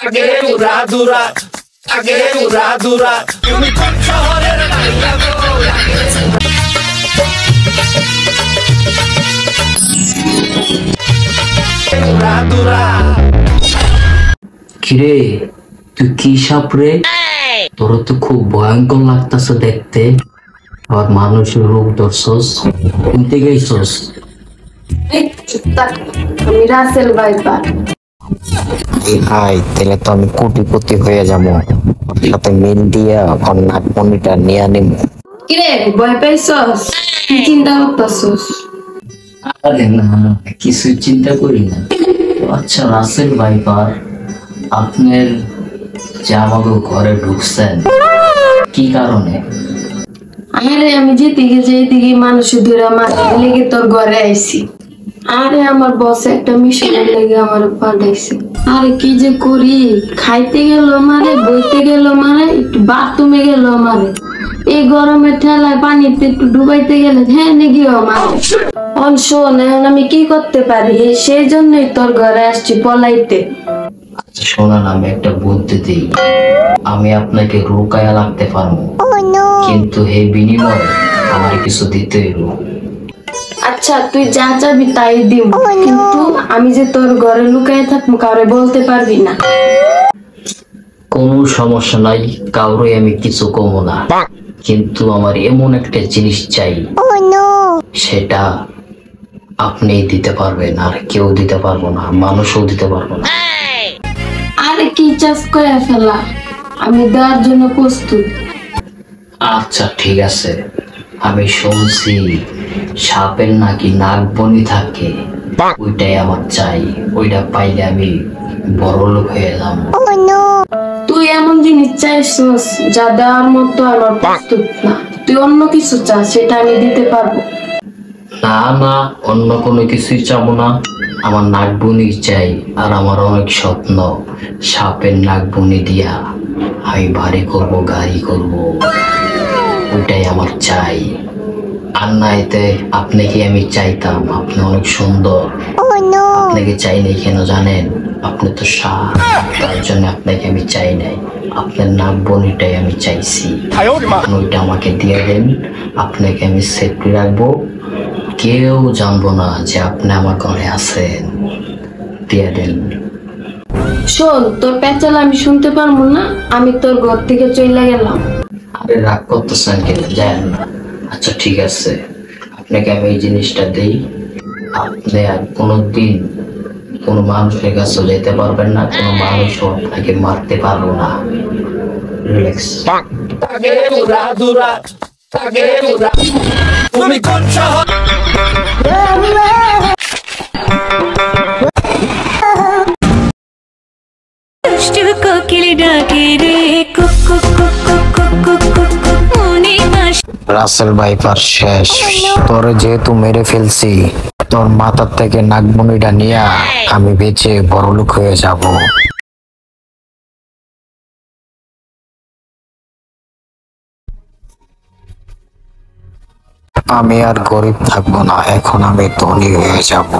আগে উড়া দুরা আগে উড়া দুরা তুমি কোন শহরের মাইয়া গো উড়া দুরা কিরে তুই কি সাপ রে? তোর তো খুব ভয়ঙ্কর লাগতেছে দেখতে। আবার মানুষের রূপ ধরছস, শুনতে গেছস? আমি রাসেল ভাইপার। হাই তাহলে তো আমি কোটিপতি হয়ে যাবো, সাথে মিল দিয়া ওর নাকমণিটা নিয়ে নিব। কিরে ভয় পাইছস? কি চিন্তা করতেছস? আরে না, কিছু চিন্তা করি না। আচ্ছা রাসেল ভাইপার, আপনার যে আমাকে ঘরে ঢুকছেন কি কারণে? আরে আমি যেদিকে মানুষের ধরে মারা লেগে তোর ঘরে আইছি। আরে আমার বস একটা মিশনের লেগে আমার পাঠাইছে। আরে কি যে করি, খাইতে গেল মারে, বইতে গেল মারে, একটু বাথরুমে গেল মারে, এই গরমের ঠেলায় পানিতে একটু ডুবাইতে গেলে হ্যাঁ নেগিও মারে। শোন, এখন আমি কি করতে পারি? সেই জন্যই তোর ঘরে আসছি পলাইতে। আচ্ছা শোনান, আমি একটা বুদ্ধি দিই। আমি আপনাকে রোকায়া লাগতে পারবো, কিন্তু এই বিনিময়ে আমার কিছু দিতে হইব। আচ্ছা তুই যা চাবি তাই দিব, কিন্তু আমি যে তোর ঘরে লুকায় থাকবো কাউরে বলতে পারবি না। কোনো সমস্যা নাই, কাউরে আমি কিছু কমো না, কিন্তু আমার এমন একটা জিনিস চাই, সেটা আপনি দিতে পারবেন, আর কেউ দিতে পারবো না, মানুষও দিতে পারবো না। আরে কি চাষ করে ফেলা, আমি দেওয়ার জন্য প্রস্তুত। আচ্ছা ঠিক আছে, আমি শুনছি সাপের নাকি নাগবনি থাকে, ওইটাই আমার চাই। ওইটা পাইলে আমি বড় লোক হয়ে যাব। তুই এমন জিনিস চাইছিস যা দেওয়ার মতো আমার প্রস্তুত না। তুই অন্য কিছু চাস, সেটা আমি দিতে পারবো। না না, অন্য কোনো কিছুই চাবো না, আমার নাগবনি চাই। আর আমার অনেক স্বপ্ন, সাপের নাগবনি দিয়া আমি বাড়ি করব, গাড়ি করব, ওইটাই আমার চাই। আর নাইতে আপনাকে আমি চাইতাম, আপনি অনেক সুন্দর। আপনাকে চাই নাই কেন জানেন? আপনি তো সাপ, তার জন্য আপনাকে আমি চাই নাই। আপনার নাগবনিটাই আমি চাইছি। আপনি ওইটা আমাকে দিয়ে দেন, আপনাকে আমি সেফটি রাখবো, কেউ জানবো না যে আপনি আমার ঘরে আছেন। দিয়ে দেন। শোন, তোর পেঁচাল আমি শুনতে পারবো না, আমি তোর ঘর থেকে চলে গেলাম। আরে রাগ করতেছেন কেন, যান না। আচ্ছা ঠিক আছে, আপনাকে আমি এই জিনিসটা দিই, আপনি আর কোনোদিন কোনো মানুষের কাছে যেতে পারবেন না, কোনো মানুষও আপনাকে মারতে পারবো না। রিল্যাক্স। আগে উড়া দুরা আগে উড়া তুমি কোন শহর রাসেল ভাইপার শেষ, তোর যেহেতু মেরে ফেলছি, তোর মাথার থেকে নাকমণিটা নিয়ে আমি বেঁচে বড়লোক হয়ে যাব। আমি আর গরিব থাকবো না, এখন আমি ধনী হয়ে যাব।